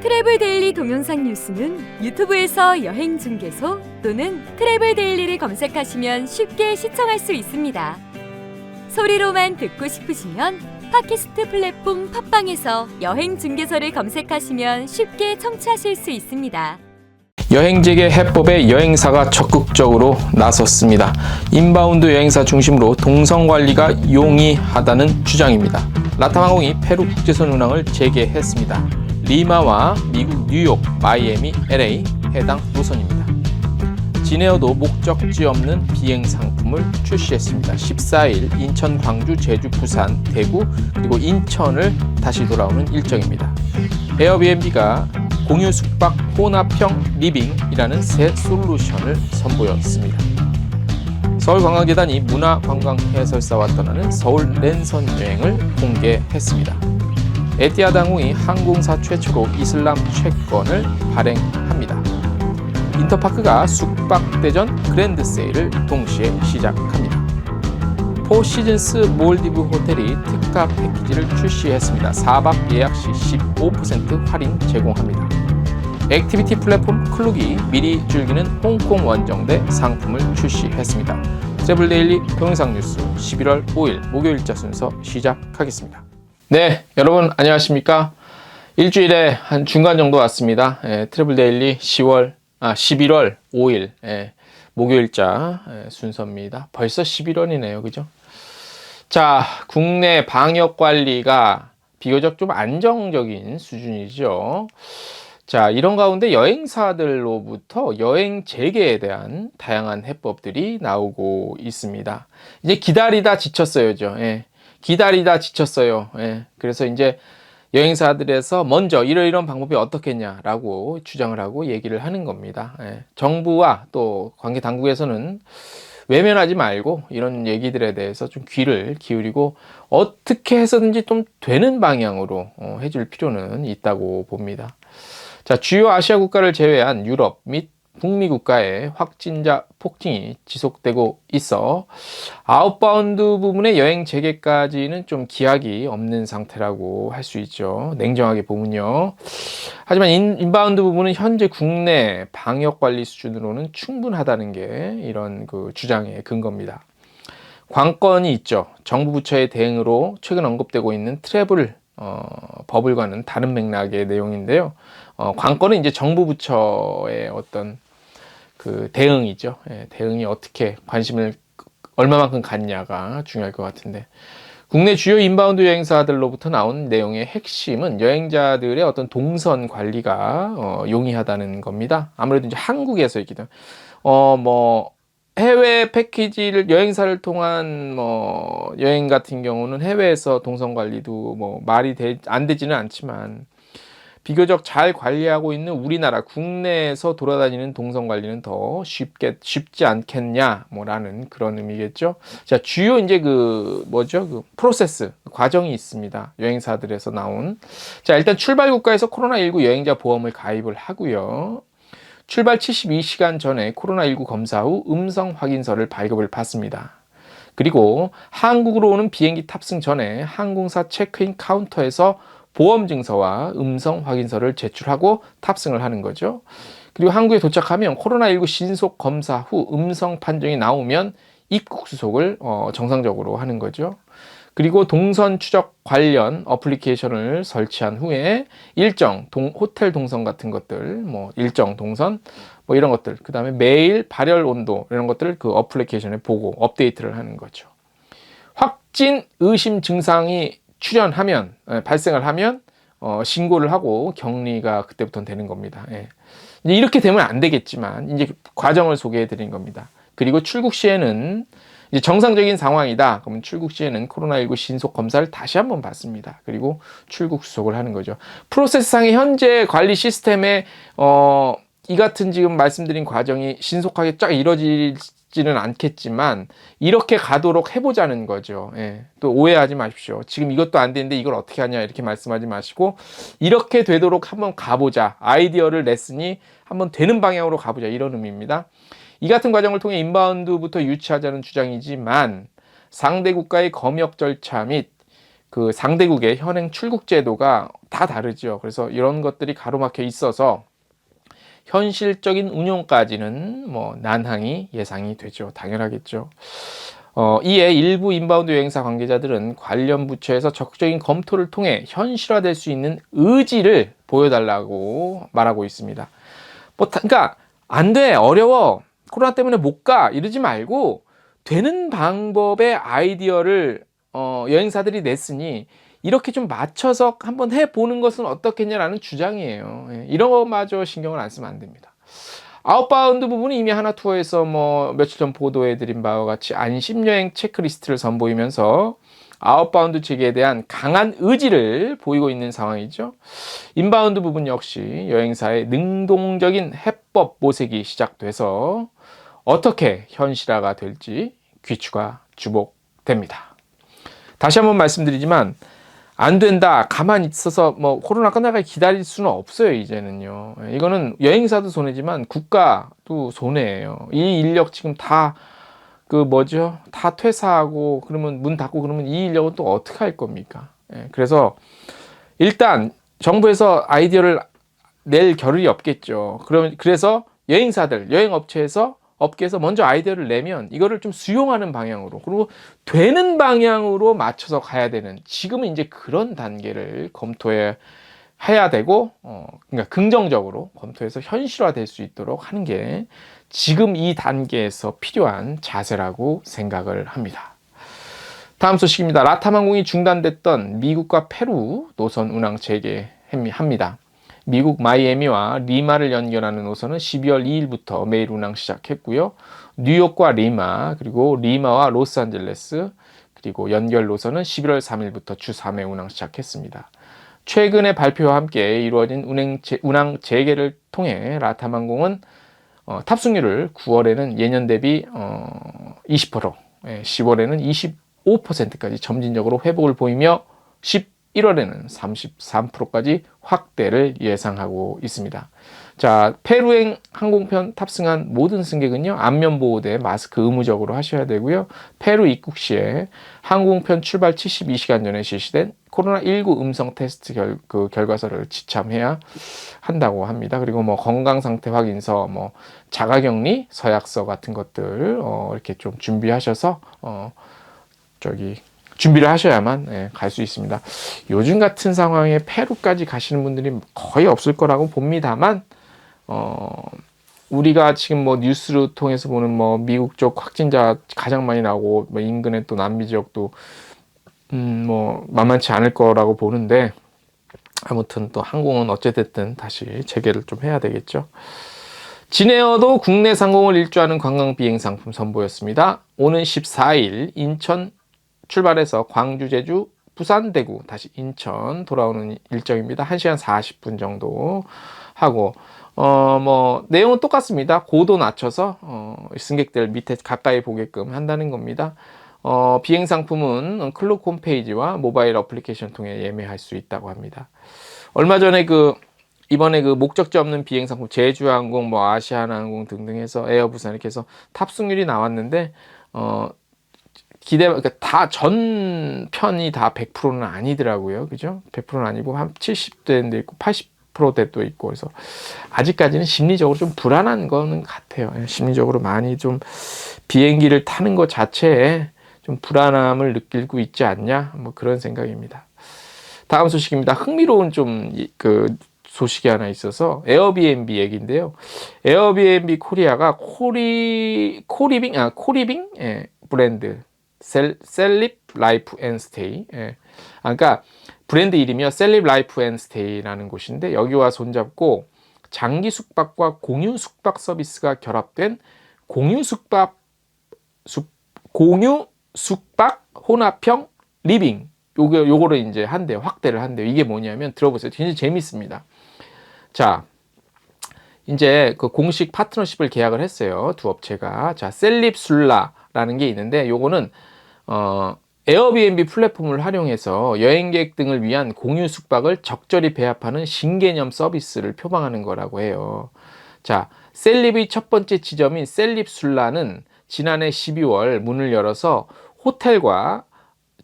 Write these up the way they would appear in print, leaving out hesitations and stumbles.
트래블 데일리 동영상 뉴스는 유튜브에서 여행 중개소 또는 트래블 데일리를 검색하시면 쉽게 시청할 수 있습니다. 소리로만 듣고 싶으시면 팟캐스트 플랫폼 팟빵에서 여행 중개소를 검색하시면 쉽게 청취하실 수 있습니다. 여행재개 해법에 여행사가 적극적으로 나섰습니다. 인바운드 여행사 중심으로 동선관리가 용이하다는 주장입니다. 라탐항공이 페루 국제선 운항을 재개했습니다. 리마와 미국 뉴욕, 마이애미, LA 해당 노선입니다. 진에어도 목적지 없는 비행 상품을 출시했습니다. 14일 인천, 광주, 제주, 부산, 대구 그리고 인천을 다시 돌아오는 일정입니다. 에어비앤비가 공유 숙박 혼합형 리빙이라는 새 솔루션을 선보였습니다. 서울관광재단이 문화관광해설사와 떠나는 서울 랜선 여행을 공개했습니다. 에티하드 항공이 항공사 최초로 이슬람 채권을 발행합니다. 인터파크가 숙박대전 그랜드 세일을 동시에 시작합니다. 포시즌스 몰디브 호텔이 특가 패키지를 출시했습니다. 4박 예약 시 15% 할인 제공합니다. 액티비티 플랫폼 클룩이 미리 즐기는 홍콩 원정대 상품을 출시했습니다. 트래블 데일리 동영상 뉴스 11월 5일 목요일자 순서 시작하겠습니다. 네, 여러분 안녕하십니까? 일주일에 한 중간 정도 왔습니다. 트래블 데일리 11월 5일 목요일자 순서입니다. 벌써 11월이네요. 그죠? 자, 국내 방역 관리가 비교적 좀 안정적인 수준이죠. 자, 이런 가운데 여행사들로부터 여행 재개에 대한 다양한 해법들이 나오고 있습니다. 이제 기다리다 지쳤어요죠. 기다리다 지쳤어요. 그래서 이제 여행사들에서 먼저 이런 방법이 어떻겠냐라고 주장을 하고 얘기를 하는 겁니다. 정부와 또 관계 당국에서는 외면하지 말고 이런 얘기들에 대해서 좀 귀를 기울이고 어떻게 해서든지 좀 되는 방향으로 해줄 필요는 있다고 봅니다. 자, 주요 아시아 국가를 제외한 유럽 및 북미 국가의 확진자 폭증이 지속되고 있어 아웃바운드 부분의 여행 재개까지는 좀 기약이 없는 상태라고 할 수 있죠. 냉정하게 보면요. 하지만 인바운드 부분은 현재 국내 방역 관리 수준으로는 충분하다는 게 이런 그 주장의 근거입니다. 관건이 있죠. 정부 부처의 대응으로 최근 언급되고 있는 트래블 버블과는 다른 맥락의 내용인데요. 관건은 이제 정부 부처의 어떤 그 대응이죠. 대응이 어떻게 관심을 얼마만큼 갖냐가 중요할 것 같은데, 국내 주요 인바운드 여행사들로부터 나온 내용의 핵심은 여행자들의 어떤 동선 관리가 용이하다는 겁니다. 아무래도 이제 한국에서 있기 때문에 해외 패키지를 여행사를 통한 여행 같은 경우는 해외에서 동선 관리도 말이 안 되지는 않지만 비교적 잘 관리하고 있는 우리나라 국내에서 돌아다니는 동선 관리는 더 쉽지 않겠냐 라는 그런 의미겠죠. 자, 주요 이제 프로세스 과정이 있습니다. 여행사들에서 나온. 자, 일단 출발 국가에서 코로나19 여행자 보험을 가입을 하고요. 출발 72시간 전에 코로나19 검사 후 음성 확인서를 발급을 받습니다. 그리고 한국으로 오는 비행기 탑승 전에 항공사 체크인 카운터에서 보험 증서와 음성 확인서를 제출하고 탑승을 하는 거죠. 그리고 한국에 도착하면 코로나19 신속 검사 후 음성 판정이 나오면 입국 수속을 정상적으로 하는 거죠. 그리고 동선 추적 관련 어플리케이션을 설치한 후에 일정 호텔 동선 같은 것들, 일정 동선 이런 것들, 그 다음에 매일 발열 온도 이런 것들을 그 어플리케이션에 보고 업데이트를 하는 거죠. 확진 의심 증상이 발생을 하면 신고를 하고 격리가 그때부터는 되는 겁니다. 이제 이렇게 되면 안 되겠지만 이제 과정을 소개해 드린 겁니다. 그리고 출국 시에는 이제 정상적인 상황이다. 그러면 출국 시에는 코로나19 신속 검사를 다시 한번 받습니다. 그리고 출국 수속을 하는 거죠. 프로세스상의 현재 관리 시스템에 이 같은 지금 말씀드린 과정이 신속하게 쫙 이루어지지는 않겠지만 이렇게 가도록 해보자는 거죠. 또 오해하지 마십시오. 지금 이것도 안 되는데 이걸 어떻게 하냐 이렇게 말씀하지 마시고 이렇게 되도록 한번 가보자. 아이디어를 냈으니 한번 되는 방향으로 가보자 이런 의미입니다. 이 같은 과정을 통해 인바운드부터 유치하자는 주장이지만 상대 국가의 검역 절차 및 그 상대국의 현행 출국 제도가 다 다르죠. 그래서 이런 것들이 가로막혀 있어서 현실적인 운용까지는 뭐 난항이 예상이 되죠. 당연하겠죠. 이에 일부 인바운드 여행사 관계자들은 관련 부처에서 적극적인 검토를 통해 현실화될 수 있는 의지를 보여달라고 말하고 있습니다. 그러니까 안 돼, 어려워, 코로나 때문에 못 가 이러지 말고 되는 방법의 아이디어를 여행사들이 냈으니 이렇게 좀 맞춰서 한번 해보는 것은 어떻겠냐라는 주장이에요. 이런 것마저 신경을 안 쓰면 안 됩니다. 아웃바운드 부분은 이미 하나투어에서 뭐 며칠 전 보도해드린 바와 같이 안심여행 체크리스트를 선보이면서 아웃바운드 체계에 대한 강한 의지를 보이고 있는 상황이죠. 인바운드 부분 역시 여행사의 능동적인 해법 모색이 시작돼서 어떻게 현실화가 될지 귀추가 주목됩니다. 다시 한번 말씀드리지만 안 된다, 가만히 있어서 뭐 코로나 끝나기까지 기다릴 수는 없어요. 이제는요. 이거는 여행사도 손해지만 국가도 손해예요. 이 인력 지금 다 다 퇴사하고 그러면 문 닫고 그러면 이 인력은 또 어떻게 할 겁니까? 그래서 일단 정부에서 아이디어를 낼 겨를이 없겠죠. 그래서 여행사들, 업계에서 먼저 아이디어를 내면 이거를 좀 수용하는 방향으로, 그리고 되는 방향으로 맞춰서 가야 되는, 지금은 이제 그런 단계를 검토해야 되고, 그러니까 긍정적으로 검토해서 현실화될 수 있도록 하는 게 지금 이 단계에서 필요한 자세라고 생각을 합니다. 다음 소식입니다. 라탐 항공이 중단됐던 미국과 페루 노선 운항 재개합니다. 미국 마이애미와 리마를 연결하는 노선은 12월 2일부터 매일 운항 시작했고요. 뉴욕과 리마, 그리고 리마와 로스앤젤레스, 그리고 연결 노선은 11월 3일부터 주 3회 운항 시작했습니다. 최근의 발표와 함께 이루어진 운항 재개를 통해 라탐 항공은 탑승률을 9월에는 예년 대비 20%, 10월에는 25%까지 점진적으로 회복을 보이며 11월에는 33%까지 확대를 예상하고 있습니다. 자, 페루행 항공편 탑승한 모든 승객은요, 안면보호대, 마스크 의무적으로 하셔야 되고요. 페루 입국 시에 항공편 출발 72시간 전에 실시된 코로나19 음성 테스트 결과서를 지참해야 한다고 합니다. 그리고 뭐 건강상태 확인서, 뭐 자가격리 서약서 같은 것들 이렇게 좀 준비하셔서 준비를 하셔야만 갈 수 있습니다. 요즘 같은 상황에 페루까지 가시는 분들이 거의 없을 거라고 봅니다만, 우리가 지금 뭐 뉴스를 통해서 보는 뭐 미국 쪽 확진자 가장 많이 나오고, 뭐 인근의 또 남미 지역도 뭐 만만치 않을 거라고 보는데, 아무튼 또 항공은 어찌됐든 다시 재개를 좀 해야 되겠죠. 진에어도 국내 상공을 일주하는 관광 비행 상품 선보였습니다. 오는 14일 인천 출발해서 광주, 제주, 부산, 대구, 다시 인천 돌아오는 일정입니다. 1시간 40분 정도 하고, 뭐 내용은 똑같습니다. 고도 낮춰서 승객들 밑에 가까이 보게끔 한다는 겁니다. 비행 상품은 클룩 홈페이지와 모바일 어플리케이션 통해 예매할 수 있다고 합니다. 얼마 전에 이번에 목적지 없는 비행 상품, 제주항공, 뭐 아시아나항공 등등 해서 에어부산 이렇게 해서 탑승률이 나왔는데, 그러니까 다 전 편이 다 100%는 아니더라고요. 그죠? 100%는 아니고 한 70대도 있고 80%대도 있고, 그래서 아직까지는 심리적으로 좀 불안한 거는 같아요. 심리적으로 많이 좀 비행기를 타는 것 자체에 좀 불안함을 느끼고 있지 않냐, 뭐 그런 생각입니다. 다음 소식입니다. 흥미로운 소식이 하나 있어서 에어비앤비 얘기인데요. 에어비앤비 코리아가 코리빙 브랜드 셀립 라이프 앤 스테이, 그러니까 브랜드 이름이요, 셀립 라이프 앤 스테이라는 곳인데, 여기와 손잡고 장기 숙박과 공유 숙박 서비스가 결합된 공유 숙박 혼합형 리빙, 요거를 이제 확대를 한대요. 이게 뭐냐면, 들어보세요. 굉장히 재밌습니다. 자, 이제 그 공식 파트너십을 계약을 했어요. 두 업체가. 자, 셀립술라라는 게 있는데, 요거는 에어비앤비 플랫폼을 활용해서 여행객 등을 위한 공유 숙박을 적절히 배합하는 신개념 서비스를 표방하는 거라고 해요. 자, 셀립의 첫 번째 지점인 셀립술라는 지난해 12월 문을 열어서 호텔과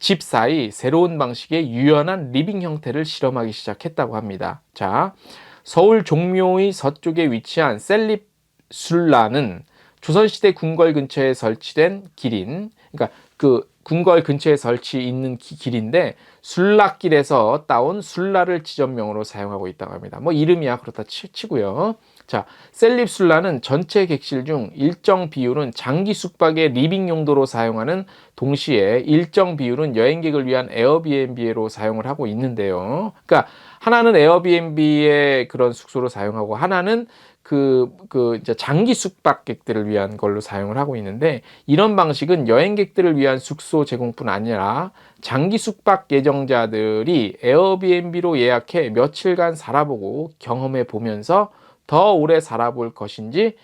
집사이 새로운 방식의 유연한 리빙 형태를 실험하기 시작했다고 합니다. 자, 서울 종묘의 서쪽에 위치한 셀립술라는 조선시대 궁궐 근처에 설치된 길인, 그러니까 그 궁궐 근처에 설치 있는 길인데 술락길에서 따온 술라를 지점명으로 사용하고 있다고 합니다. 뭐 이름이야 그렇다 치고요. 자, 셀립술라는 전체 객실 중 일정 비율은 장기 숙박의 리빙 용도로 사용하는 동시에 일정 비율은 여행객을 위한 에어비앤비로 사용을 하고 있는데요. 그러니까 하나는 에어비앤비의 그런 숙소로 사용하고 하나는 이제 장기 숙박객들을 위한 걸로 사용을 하고 있는데, 이런 방식은 여행객들을 위한 숙소 제공뿐 아니라 장기 숙박 예정자들이 에어비앤비로 예약해 며칠간 살아보고 경험해 보면서 더 오래 살아볼 곳인지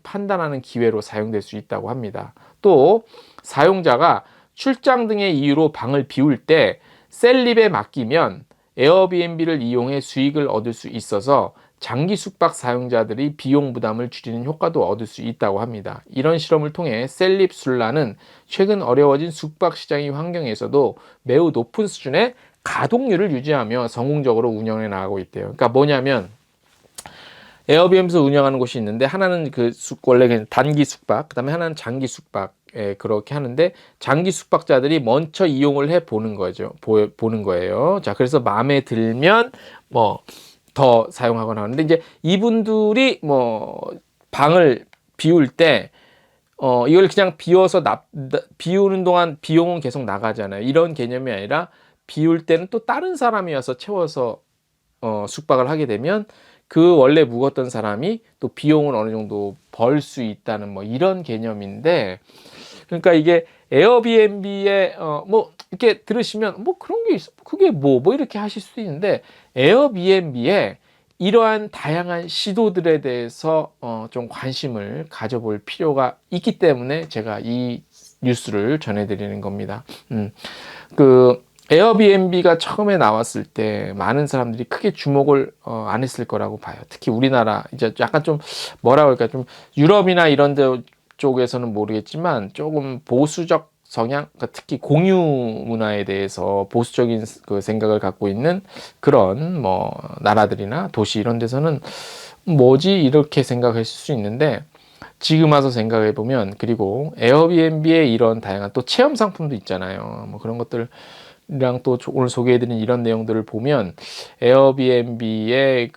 판단하는 기회로 사용될 수 있다고 합니다. 또 사용자가 출장 등의 이유로 방을 비울 때 셀립에 맡기면 에어비앤비를 이용해 수익을 얻을 수 있어서 장기 숙박 사용자들이 비용 부담을 줄이는 효과도 얻을 수 있다고 합니다. 이런 실험을 통해 셀립술라는 최근 어려워진 숙박 시장의 환경에서도 매우 높은 수준의 가동률을 유지하며 성공적으로 운영해 나가고 있대요. 그러니까 뭐냐면 에어비앤비에서 운영하는 곳이 있는데 하나는 원래 단기 숙박, 그다음에 하나는 장기 숙박. 그렇게 하는데 장기 숙박자들이 먼저 이용을 해 보는 거죠. 보는 거예요. 자, 그래서 마음에 들면 더 사용하거나 하는데, 이제 이분들이 방을 비울 때 이걸 그냥 비우는 동안 비용은 계속 나가잖아요. 이런 개념이 아니라 비울 때는 또 다른 사람이 와서 채워서 숙박을 하게 되면 그 원래 묵었던 사람이 또 비용을 어느 정도 벌 수 있다는 이런 개념인데, 그러니까 이게 에어비앤비에 이렇게 들으시면 그런 게 있어, 그게 뭐 이렇게 하실 수도 있는데, 에어비앤비에 이러한 다양한 시도들에 대해서 좀 관심을 가져볼 필요가 있기 때문에 제가 이 뉴스를 전해드리는 겁니다. 에어비앤비가 처음에 나왔을 때 많은 사람들이 크게 주목을 안 했을 거라고 봐요. 특히 우리나라, 이제 약간 좀 좀 유럽이나 이런 데 쪽에서는 모르겠지만 조금 보수적 성향, 그러니까 특히 공유 문화에 대해서 보수적인 생각을 갖고 있는 그런 나라들이나 도시 이런 데서는 뭐지 이렇게 생각했을 수 있는데, 지금 와서 생각해 보면, 그리고 에어비앤비의 이런 다양한 또 체험 상품도 있잖아요. 그런 것들이랑 또 오늘 소개해드린 이런 내용들을 보면 에어비앤비의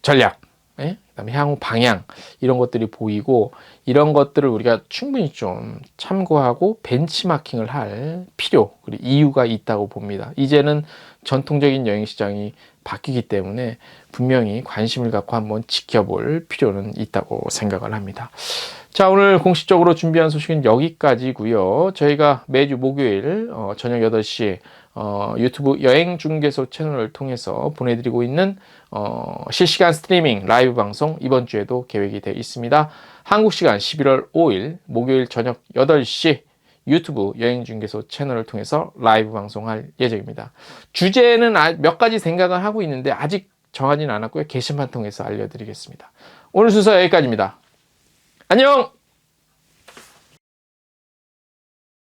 전략, 그다음에 향후 방향, 이런 것들이 보이고, 이런 것들을 우리가 충분히 좀 참고하고 벤치마킹을 할 필요, 그리고 이유가 있다고 봅니다. 이제는 전통적인 여행 시장이 바뀌기 때문에 분명히 관심을 갖고 한번 지켜볼 필요는 있다고 생각을 합니다. 자, 오늘 공식적으로 준비한 소식은 여기까지고요. 저희가 매주 목요일 저녁 8시 유튜브 여행중개소 채널을 통해서 보내드리고 있는 실시간 스트리밍 라이브 방송, 이번 주에도 계획이 되어 있습니다. 한국 시간 11월 5일 목요일 저녁 8시 유튜브 여행중개소 채널을 통해서 라이브 방송할 예정입니다. 주제는 몇 가지 생각을 하고 있는데 아직 정하지는 않았고요. 게시판 통해서 알려드리겠습니다. 오늘 순서 여기까지입니다. 안녕!